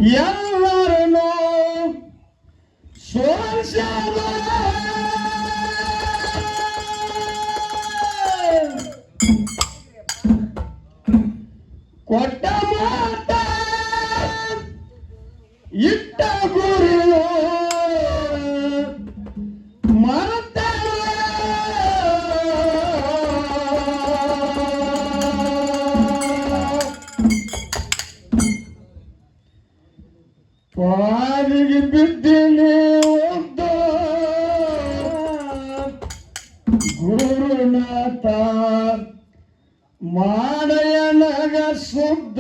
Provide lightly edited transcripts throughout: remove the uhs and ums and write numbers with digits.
ಎಲ್ಲರನ್ನು ಸೋಲಿಸಿದ ಕೊಟ್ಟ ಮಾತ ಇಟ್ಟ ಗುರು ಮರೆತ ಪಾಲಿಗೆ ಬಿದ್ದೀನಿ ಒದ್ದ ಗುರುನಾಥ ಮಾಡಯನಗ ಶುದ್ಧ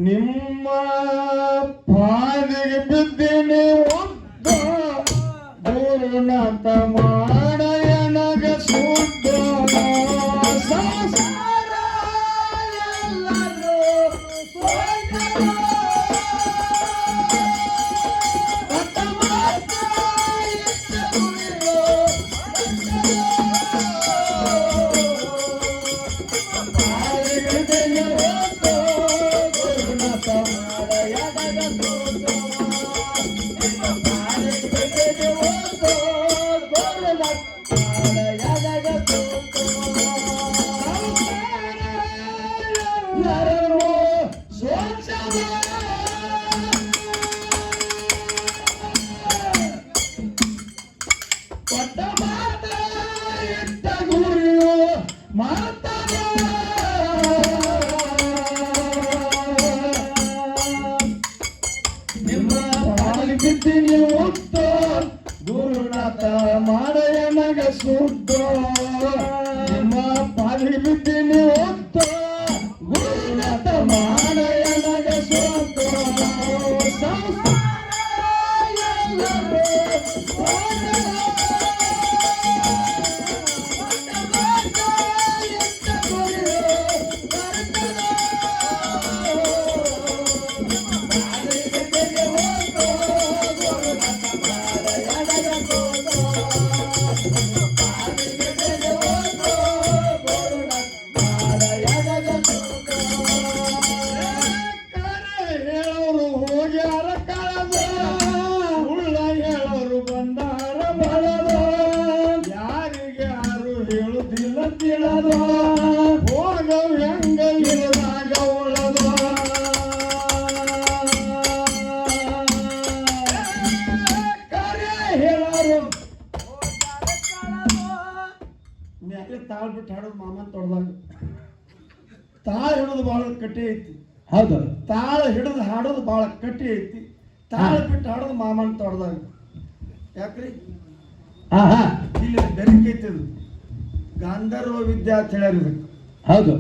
ನಿಮ್ಮ ಪಾಲಿಗೆ ಬಿದ್ದೀನಿ ಒದ್ದ ಗುರುನಾಥ ಮಾಡಯನಗ ಶುದ್ಧ ಸಂಸಾರ ಎಲ್ಲರೂ ಕೊಟ್ಟ ಮಾತ ಇಟ್ಟ ಗುರು ಮಾತನ ನಿಮ್ಮ ಪಾಲಿಗೆ ಬಿದ್ದೀನಿ ಒತ್ತ ಗುರುನಾಥ ಮಾಡಯನಗ ಶುದ್ಧ ನಿಮ್ಮ ಪಾಲಿಗೆ ಬಿದ್ದೀನಿ ಒತ್ತ ಗುರುನಾಥ ಮಾಡಯನಗ ಶುದ್ಧ ಸಂಸಾರ ಎಲ್ಲರೂ ಹೇಳೋರು ಹೋಗ್ಯಾರ ಕಳೆದ ಉಳ್ಳ ಹೇಳೋರು ಬಂದಾರ ಬಳದ ಯಾರಿಗೆ ಯಾರು ಹೇಳುದಿಲ್ಲ ತಿಳದ ಹೋಗವ್ ಹೆಂಗ ಇಲ್ಲದಾಗ ಉಳದ ಕರೆ ಹೇಳೋರು ಮ್ಯಾಲೆ ತಾಳ್ ಬಿಟ್ಟು ಹಾಡೋದು ಮಾಮನ್ ತೊಡ್ದಾಗ ತಾಳ ಹಿಡಿದು ಬಹಳ ಕಟ್ಟಿ ಐತಿ ಹೌದು ತಾಳ ಹಿಡಿದು ಹಾಡೋದು ಬಹಳ ಕಟ್ಟಿ ಐತಿ ತಾಳ ಬಿಟ್ಟು ಹಾಡೋದು ಮಾಮನ್ ತೊಡ್ದಾಗ ಯಾಕ್ರಿ ಇಲ್ಲಿ ಬೆರಕೆ ಐತಿ ಅದು ಗಾಂಧರ್ವ ವಿದ್ಯಾ ಅಂತ ಹೇಳ್ಯಾರ ಇದಕ್ಕೆ ಹೌದು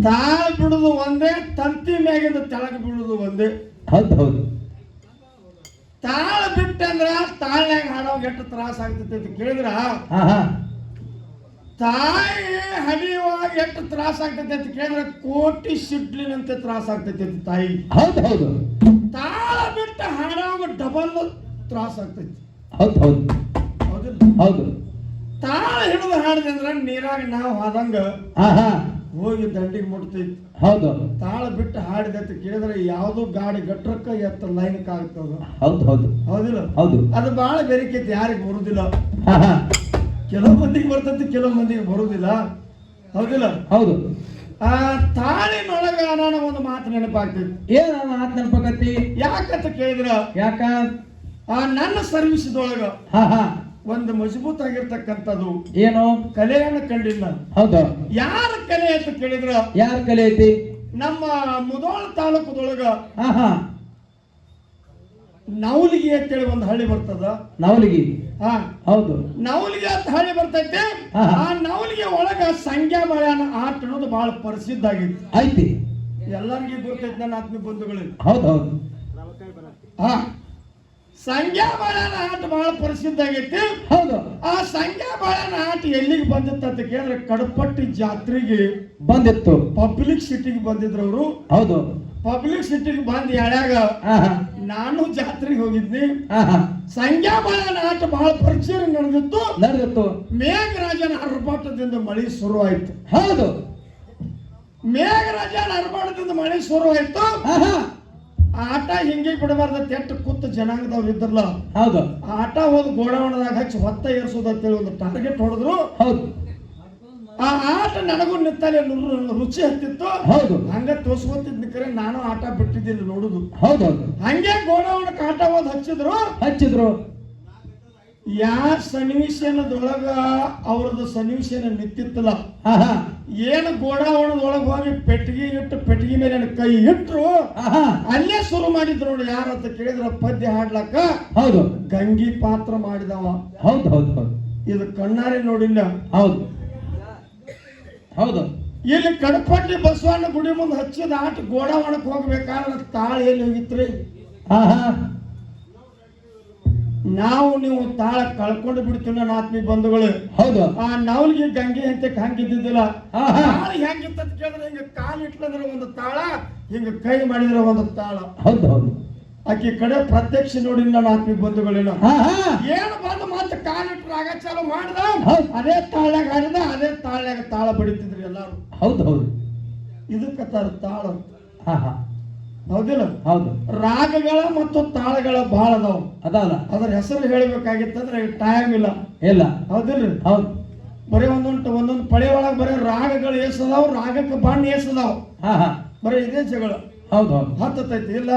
ತಾಳ ಬಿಡುದು ಒಂದೇ ತಂತಿ ಮ್ಯಾಗಿಂದ ತೆಳಗೆ ಬೀಳುದು ಒಂದೇ ಹೌದು ಹೌದು ತಾಳ ಬಿಟ್ಟಂದ್ರ ತಾಳ್ನ್ಯಾಗ ಹಾಡೋವಾಗ ಎಷ್ಟು ತ್ರಾಸ ಆಗ್ತೈತಿ ಅಂತ ಕೇಳಿದ್ರ ತಾಯಿ ಹಡಿಯುವಾಗ ಎಷ್ಟು ತ್ರಾಸ ಆಗ್ತೈತಿ ಅಂತ ಕೇಳಿದ್ರೆ ಕೋಟಿ ಸಿಡ್ಲಿನಂತೆ ತ್ರಾಸ ಆಗ್ತೈತಿ ಅಂತ ತಾಯಿ ಹೌದು ಹೌದು ತಾಳ ಬಿಟ್ಟ ಹಾಡುವಾಗ ಡಬಲ್ ತ್ರಾಸ ಆಗ್ತೈತಿ ಹೌದು ಹೌದು ಹೌದಿಲ್ಲ ಹೌದು ತಾಳ ಹಿಡಿದು ಹಾಡಿದೆ ಅಂದ್ರೆ ನೀರಾಗ ನಾವು ಆದಂಗ ಹೋಗಿ ದಂಡಿಗೆ ಮುಟ್ತೈತಿ ಹೌದು ತಾಳ ಬಿಟ್ಟು ಹಾಡಿದೆ ಅಂತ ಕೇಳಿದ್ರೆ ಯಾವ್ದು ಗಾಡಿ ಗಟ್ರಕ್ಕ ಎತ್ತ ಲೈನ್ಕ್ ಆಗ್ತದ ಹೌದು ಹೌದು ಹೌದಿಲ್ಲ ಹೌದು ಅದು ಬಹಳ ಬೆರಿಕೈತಿ ಯಾರಿಗೆ ಬರುದಿಲ್ಲ ಕೆಲವು ಮಂದಿಗೆ ಬರ್ತೈತಿ ಕೆಲವು ಮಂದಿಗೆ ಬರುದಿಲ್ಲ ಹೌದಿಲ್ಲ ಹೌದು ಆ ತಾಳಿನೊಳಗ ನಾನು ಒಂದು ಮಾತು ನೆನಪಾಗ್ತೈತಿ ಏನ ಮಾತು ನೆನಪಾಗತ್ತಿ ಯಾಕಂತ ಕೇಳಿದ್ರ ಯಾಕ ನನ್ನ ಸರ್ವಿಸ್ದೊಳಗ ಒಂದು ಮಜಬೂತ್ ಆಗಿರ್ತಕ್ಕಂಥದ್ದು ಏನು ಕಲೆಯನ್ನು ಕಂಡಿಲ್ಲ ಹೌದು ಯಾರ ಕಲೆ ಅಂತ ಕೇಳಿದ್ರ ಯಾರ ಕಲೆ ಐತಿ ನಮ್ಮ ಮುಧೋಳ ತಾಲೂಕದೊಳಗ ನವಲಿಗೆ ಅಂತೇಳಿ ಒಂದು ಹಳ್ಳಿ ಬರ್ತದ ನವಲಿಗಿ ಹೌದು ನವಲಿಗೆ ಅಂತ ಹಳ್ಳಿ ಬರ್ತೈತೆ ಆ ನವಲಿಗೆ ಒಳಗ ಸಂಖ್ಯಾ ಬಾಳ್ಯಾನ ಆಟ ಅನ್ನೋದು ಬಹಳ ಪ್ರಸಿದ್ಧ ಆಗೈತಿ ಐತಿ ಎಲ್ಲರಿಗೂ ಗೊತ್ತೈತಿ ನನ್ನ ಆತ್ಮೀಯ ಬಂಧುಗಳಿಗೆ ಹೌದು ಹೌದು ಸಂಖ್ಯಾ ಬಾಳ್ಯಾನ ಆಟ ಬಹಳ ಪ್ರಸಿದ್ಧ ಆಗೈತಿ ಹೌದು ಆ ಸಂಖ್ಯಾ ಬಾಳ್ಯಾನ ಆಟ ಎಲ್ಲಿಗೆ ಬಂದಿತ್ತು ಅಂತ ಕೇಳಿದ್ರೆ ಕಡಪಟ್ಟಿ ಜಾತ್ರೆಗೆ ಬಂದಿತ್ತು ಪಬ್ಲಿಕ್ ಸಿಟಿಗೆ ಬಂದಿದ್ರು ಅವರು ಹೌದು ಪಬ್ಲಿಕ್ ಸಿಟಿಗೆ ಬಂದ್ ಎಳ್ಯಾಗ ಆಹಾ ನಾನು ಜಾತ್ರೆಗೆ ಹೋಗಿದ್ನಿ. ಆಹಾ ಸಂಖ್ಯಾಬಲನ ಆಟ ಬಹಳ ಪರಿಚಯ ನಡೆದಿತ್ತು. ನಡೆದಿತ್ತು. ಮೇಘರಾಜನ ಹರ್ಬಾಟದಿಂದ ಮಳೆ ಶುರುವಾಯ್ತು. ಹೌದು. ಮೇಘರಾಜನ ಹರ್ಬಾಟದಿಂದ ಮಳೆ ಶುರುವಾಯ್ತು. ಆಹಾ ಆಟ ಹಿಂಗೆ ಬಿಡಬಾರ್ದ ತೆಟ್ಟು ಕೂತ ಜನಾಂಗದವ್ರು ಇದ್ರಲ್ಲ. ಹೌದು. ಆಟ ಹೋದ್ ಗೋಡಾವಣದಾಗ ಹಚ್ಚಿ ಹೊತ್ತ ಏರ್ಸೋದು ಅಂತೇಳಿ ಒಂದು ಟಾರ್ಗೆಟ್ ಹೊಡೆದ್ರು. ಹೌದು. ಆ ಆಟ ನನಗೂ ನಿತ್ತಲೆ ರುಚಿ ಹತ್ತಿತ್ತು. ಹೌದು. ಹಂಗ ತೋರ್ಸ್ಕೊತಿದ್ನ ಕರೆ ನಾನು ಆಟ ಬಿಟ್ಟಿದ್ದಿಲ್ಲ ನೋಡುದು. ಹೌದೌದು. ಹಂಗೆ ಗೋಡಾವಣಕ್ಕೆ ಆಟ ಹೋದ್ ಹಚ್ಚಿದ್ರು. ಯಾವ ಸನ್ನಿವೇಶನದೊಳಗ ಅವ್ರದ್ದು ಸನ್ನಿವೇಶನ ನಿಂತಿತ್ತಲ್ಲ, ಆಹಾ ಏನು ಗೋಡಾವಣದೊಳಗ ಹೋಗಿ ಪೆಟ್ಟಿಗೆ ಮೇಲೆ ಕೈ ಇಟ್ರು. ಆಹಾ ಅಲ್ಲೇ ಶುರು ಮಾಡಿದ್ರು ನೋಡಿ. ಯಾರಂತ ಕೇಳಿದ್ರ ಪದ್ಯ ಹಾಡ್ಲಕ್ಕ ಹೌದು. ಗಂಗಿ ಪಾತ್ರ ಮಾಡಿದವ. ಹೌದು ಹೌದು ಹೌದು. ಇದು ಕಣ್ಣಾರೆ ನೋಡಿಲ್ಲ. ಹೌದು ಹೌದು. ಇಲ್ಲಿ ಕಡಪಟ್ಟಿ ಬಸವಣ್ಣ ಗುಡಿ ಮುಂದೆ ಹಚ್ಚಿದ ಆಟ ಗೋಡಾವಣಕ್ಕೆ ಹೋಗ್ಬೇಕಾದ್ರೆ ತಾಳ ಎಲ್ಲಿ ಹೋಗಿತ್ರಿ? ಆಹಾ ನಾವು ನೀವು ತಾಳ ಕಳ್ಕೊಂಡು ಬಿಡ್ತೀವಿ ನನ್ನ ಆತ್ಮೀಯ ಬಂಧುಗಳು. ಹೌದು. ಆ ನವಲ್ಗಿ ಗಂಗೆ ಅಂತ ಹಂಗಿದ್ದಿದ್ದಿಲ್ಲ. ಆಹಾ ತಾಳ ಹೆಂಗಿತ್ತ ಅಂತ ಕೇಳಿದ್ರೆ ಹಿಂಗ ಕಾಲು ಇಟ್ಲಂದ್ರೆ ಒಂದು ತಾಳ, ಹಿಂಗ ಕೈ ಮಾಡಿದ್ರೆ ಒಂದು ತಾಳ. ಹೌದು ಹೌದು. ಆಕಿ ಕಡೆ ಪ್ರತ್ಯಕ್ಷ ನೋಡಿ ನನ್ನ ಆತ್ಮೀಯ ಬಂಧುಗಳೇನು ಆಹಾ ಏನು ಬಂದು ಮತ್ತೆ ಕಾಲಿಟ್ರು ಆಗ ಚಾಲು ಮಾಡ್ದ. ಹೌದು. ಅದೇ ತಾಳ್ಯಾಗ ಆಡಿದ, ಅದೇ ತಾಳ್ಯಾಗ ತಾಳ ಬಡಿತಿದ್ರಿ ಎಲ್ಲಾರು. ಹೌದು ಹೌದು. ಇದಕ್ಕತ್ತಾರ ತಾಳ. ಆಹಾ ಹೌದಿಲ್ಲ? ಹೌದು. ರಾಗಗಳ ಮತ್ತು ತಾಳಗಳ ಬಹಳ ಅದಾವ. ಅದಲ್ಲ. ಅದ್ರ ಹೆಸರು ಹೇಳ್ಬೇಕಾಗಿತ್ತಂದ್ರೆ ಟೈಮ್ ಇಲ್ಲ. ಇಲ್ಲ. ಹೌದಿಲ್ರಿ? ಹೌದು. ಬರೀ ಒಂದೊಂದು ಪಳೆ ಒಳಗೆ ಬರೀ ರಾಗಗಳು ಎಸದಾವ್, ರಾಗಕ್ಕೆ ಬಣ್ಣ ಎಸದಾವ್. ಆಹಾ ಬರೀ ಇದೇ ಜಗಳ ಹೌದು ಹೌದು. ಹತ್ತೈತಿ. ಇಲ್ಲ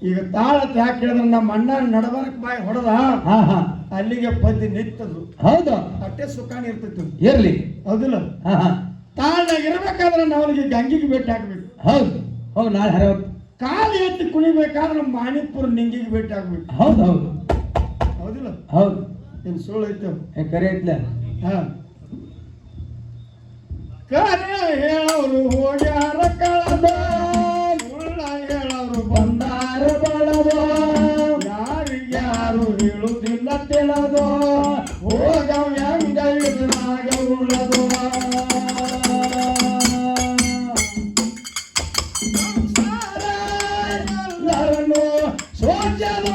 ಈಗ ತಾಳ ಅಂತ ಯಾಕೆ ಹೇಳಿದ್ರೆ ನಮ್ಮ ಅಣ್ಣ ನಡಬರಕ್ ಬಾಯಿ ಹೊಡೆದ ಆಹಾ ಅಲ್ಲಿಗೆ ಪದ್ಯ ನಿಂತದ್ದು. ಹೌದು. ಅಟ್ಟೆ ಸುಖಾನಿ ಇರ್ತೈತಿ. ಇರ್ಲಿ. ಹೌದಿಲ್ಲ? ಆಹಾ ತಾಳ್ನಾಗ ಇರ್ಬೇಕಾದ್ರೆ ನಾವನಿಗೆ ಗಂಗಿಗೆ ಭೇಟಿ ಹಾಕ್ಬೇಕು. ಹೌದು. ಹೌದು. ನಾಳೆ ಹರ ಕಾಲು ಎತ್ತಿ ಕುಣಿಬೇಕಾದ್ರೆ ಮಾಣಿಪುರ ನಿಂಗಿಗೆ ಭೇಟಿ ಆಗ್ಬೇಕು. ಹೌದು ಹೌದು. ಹೌದಿಲ್ಲ? ಹೌದು. ಏನ್ ಸುಳ್ಳು ಐತೆ? ಕರೆ ಐತ್ಲ. ಹಾ ಕರೆ ಹೇಳೋರು ಹೋಗ್ಯಾರ ಕಳದ, ಸುಳ್ಳ ಹೇಳೋರು ಬಂದಾರ ಬಳದ, ಯಾರಿಗ್ಯಾರು ಹೇಳುದಿಲ್ಲ ತಿಳಿದೋ, ಹೋಗವ್ ಹೆಂಗ ಇದ್ರಾಗ ಉಳದೋ. ಎಲ್ಲರನ್ನು ಸೋಚದ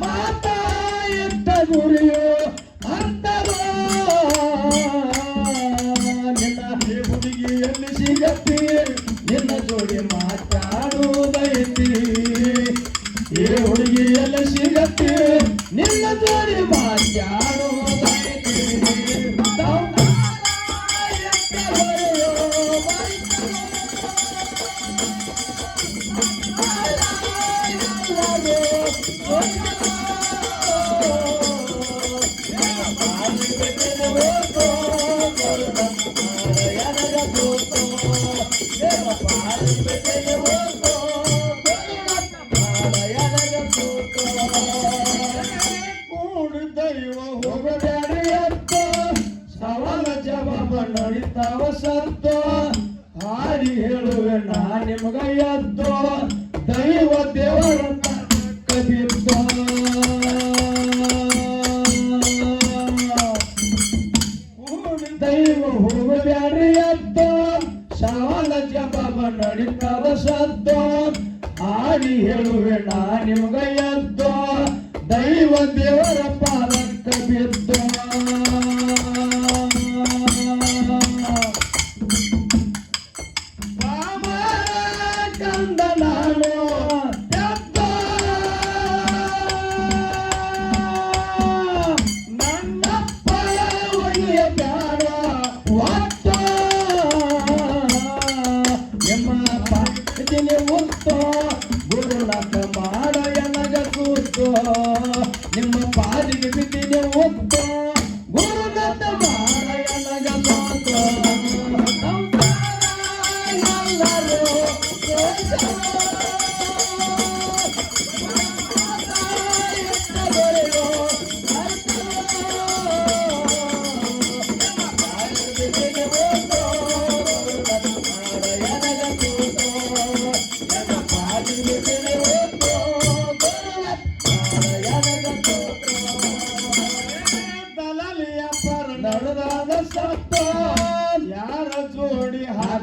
ಮಾತ ಇದ್ದ ಗುರಿಯೋ ಅಂತದೋ. ನಿನ್ನ ಹುಡುಗಿಯಲ್ಲಿ ಸಿಗತಿ, ನಿನ್ನ ಜೋಡಿ ಮಾತಾಡುವುದೈತಿ. ಈ ಹುಡುಗಿಯಲ್ಲಿ ಸಿಗತಿ, ನಿನ್ನ ಜೋಡಿ ಮಾತಾಡುವುದೈತಿ. ದೈವ ಹೋಗಬೇಡಿ ಅಂತ ಸವಾಲ ಜವಾಬ ನಡಿತಾವ ಸತ್ತು, ಹಾಡಿ ಹೇಳುವೆ ನಾ ನಿಮಗ ಎದ್ದು, ದೈವ ದೇವರ ಕಬಿದ್ದ. ದೈವ ಹೋಗಬೇಡಿ ಅಂತ ಸವಾಲ ಜವಾಬ ನಡಿತಾವ ಸತ್ತು, ಹಾಡಿ ಹೇಳುವೆ ನಾ ನಿಮಗ ಎದ್ದು, ದೈವ ದೇವರ ಪಾದಕ್ಕ ಬಿದ್ದ. ಕಂದ ನಾನು ಎದ್ದ, ನನ್ನಪ್ಪ ಒಯ್ಯ ಬ್ಯಾಡ ಒತ್ತ, ನಿಮ್ಮ ಪಾದಿನಿ ಮುತ್ತ, ಗುರುನಾಥ ಮಾಡ ಎನಗ ಕೂತು, ನಿಮ್ಮ ಪಾದಿಗೆ ಬಿದ್ದಿನಿ ಒತ್ತ, ಗುರುನಾಥ ಮಾಡ ಎನಗ ಕೂತು.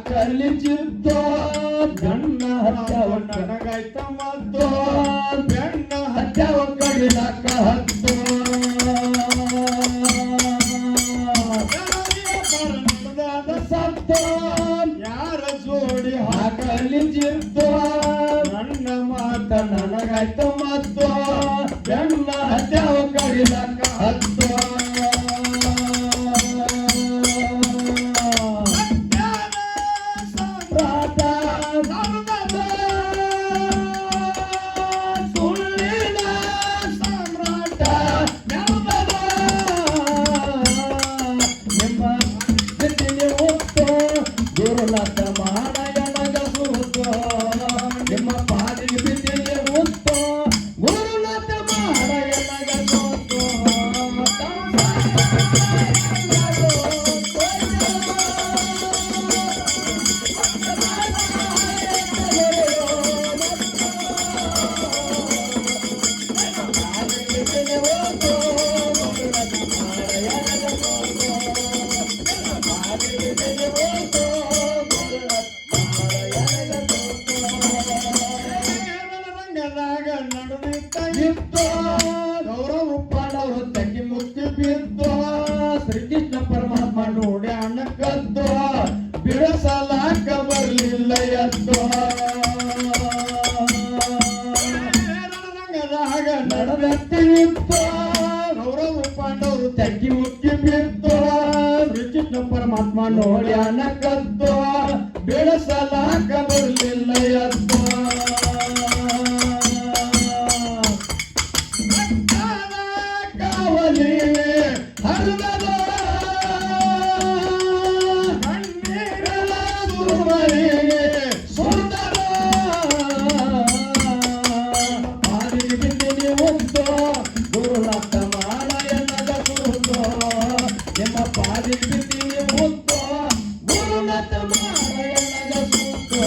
ಹಾಕಲಿ ಚಿತ್ತ ಗಣ್ಣ ಹತ್ತವ ನನಗಾಯ್ತ ಮತ್ತು ಬೆಣ್ಣ ಹತ್ತವ ಕಡಿಲಕ್ಕ ಹತ್ತು ಸತ್ತ ಯಾರ ಜೋಡಿ ಹಾಕಲಿ ಚಿತ್ತ ನನ್ನ ಮಾತ ನನಗಾಯ್ತ ಮತ್ತು ಬೆಣ್ಣ ಹತ್ತವ ಕಡಿಲಕ್ಕ ಹತ್ತು ಗುರುನಾಥ ಮಾನಯನಗ ಸೂತ ನಿಮ್ಮ ಪಾದಿಗೆ ಬಿದ್ದಿಗೆ ಮುತ್ತ ಗುರುನಾಥ ಮಾನಯನಗ ಸೂತ ರಂಗದಾಗ ನಡೆದಿತ್ತ ಗೌರವ ಪಾಡವರು ತಗ್ಗಿ ಮುಕ್ತಿ ಬಿದ್ದು ಶ್ರೀಕೃಷ್ಣ ಪರಮಾತ್ಮ ನೋಡಿ ಅಣ್ಣಕ್ಕದ್ದು ಬಿಡಿಸಲಾಕ ಬರಲಿಲ್ಲ ಎದ್ದು ರಂಗದಾಗ ನಡೆದತ್ತಿತ್ತು ಗೌರವ ಪಾಂಡವರು ತಗ್ಗಿ ಮುಕ್ತಿ ಬಿದ್ದು ಶ್ರೀಕೃಷ್ಣ ಪರಮಾತ್ಮ ನೋಡಿ ಅಣ್ಣಕ್ಕದ್ದು ಬಿಡಿಸಲಾಕ ಬರಲಿಲ್ಲ ಎದ್ದು ಹರಿದದ ಕಣ್ಣೀರಲ ಸುರುಮರಿಗೆ ಸುರಿದದ ಪಾದಿಗೆ ಬಿದ್ದಿನಿ ಮುತ್ತು ಗುರುನಾಥ ಮಾನಯನಗ ಸೂತು ನಿಮ್ಮ ಪಾದಿಗೆ ಬಿದ್ದಿನಿ ಮುತ್ತು ಗುರುನಾಥ ಮಾನಯನಗ ಸೂತು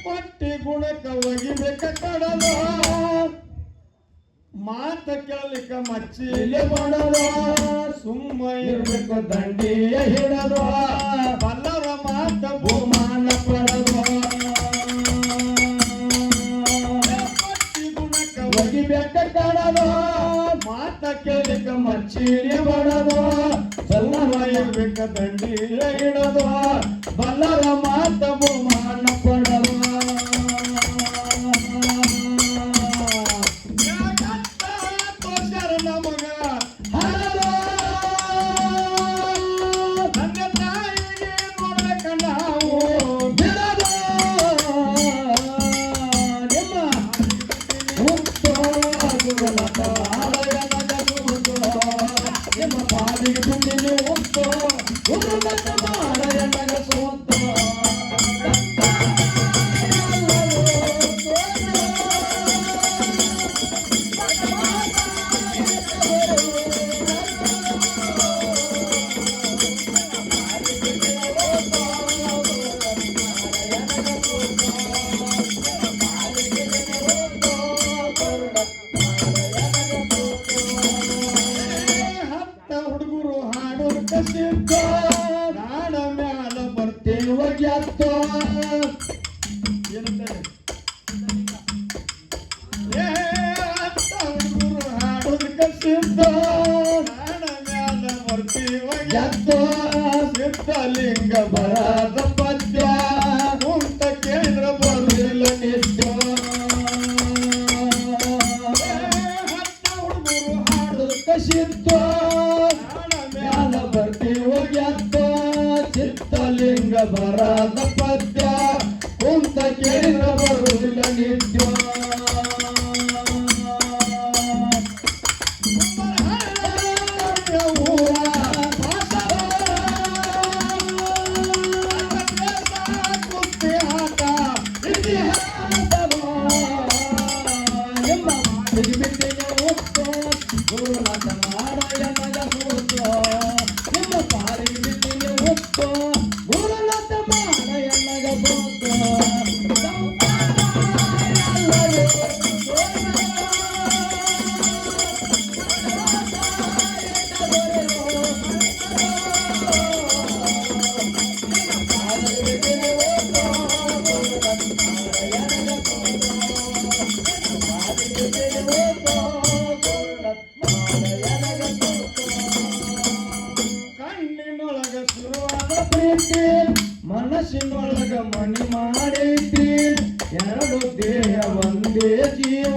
ಪಟ್ಟಿ ಗುಣಕ ಒಗಿಬೇಕ ಕಡಲ ಮಾತ ಕೇಳಲಿಕ್ಕ ಮಚ್ಚಿ ಇಲ್ಲಿ ಮಾಡದ ಸುಮ್ಮ ಇರ್ಬೇಕು ದಂಡಿಯ ಹಿಡದ ಬಲ್ಲರ ಮಾತ ಬಹುಮಾನ ಪಡದ ಪಟ್ಟಿ ಗುಣಕ ಒಗಿಬೇಕ ಕಡದ ಮಾತ ಕೇಳಲಿಕ್ಕ ಮಚ್ಚಿಲಿ ಬಡದ ಸುಮ್ಮ ಇರ್ಬೇಕ ದಂಡಿ ಹಿಡದ ಬಲ್ಲರ ಮಾತ ಬಹುಮಾನ ಪಡದ ತೋರ್ಸ್ಯಾರ ನಮಗ ಹರದ ನನ್ನ ತಾಯಿಗೆ ನೋಡ್ಬೇಕ ನಾವು ಬಿಡದ ನಿಮ್ಮ ಮುಕ್ತ ಗುರುನಾಥ ಮಾನಯನಗ ಸೂತು ನಿಮ್ಮ ಪಾದಿಗೆ ಬಿದ್ದಿನಿ ಮುಕ್ತ ಗುರುನಾಥ ಮಾನಯನಗ ಸೂತು ಹತ್ತ ಹುಡುಗರು ಹಾಡೋದು ಕಸಿದ್ದ ನಾಡ ಮ್ಯಾಲ ಬರ್ತೇವ ಗೆತ್ತ ಏನಂತಾರೆ ಏ ಹತ್ತ ಹುಡುಗರು ಹಾಡೋದು ಕಸಿದ್ದ ನಾಡ ಮ್ಯಾಲ ಬರ್ತೀವ ಗೆತ್ತ ಸಿದ್ಧಲಿಂಗ ಬರದ ಪದ್ಯ ಕುಂತ ಕೇಂದ್ರ ಬರುದಿಲ್ಲ ನಿತ್ಯ ಹತ್ತ ಹುಡುಗರು ಹಾಡೋದು ಕಸಿದ್ದ ನಾಡ ಮ್ಯಾಲ ಬರ್ತೀವ ಗೆತ್ತ ಚಿತ್ತಲಿಂಗ ಬರದ ಪದ್ಯ ಕುಂತ ಕೇಂದ್ರ ಬರುವುದಿಲ್ಲ ನಿತ್ಯ ನಿಮ್ಮ ಬಂತು ಗುರುನಾಥ ಮಾಡ ಎನ್ನಗ ಬಂತು ಕಣ್ಣಿನೊಳಗ ಶುರುವಾದ ಪ್ರೀತಿ ಮನಸ್ಸಿನೊಳಗ ಮಣಿ ಮಾಡೈತಿ ಎರಡು ದೇಹ ಒಂದೇ ಜೀವ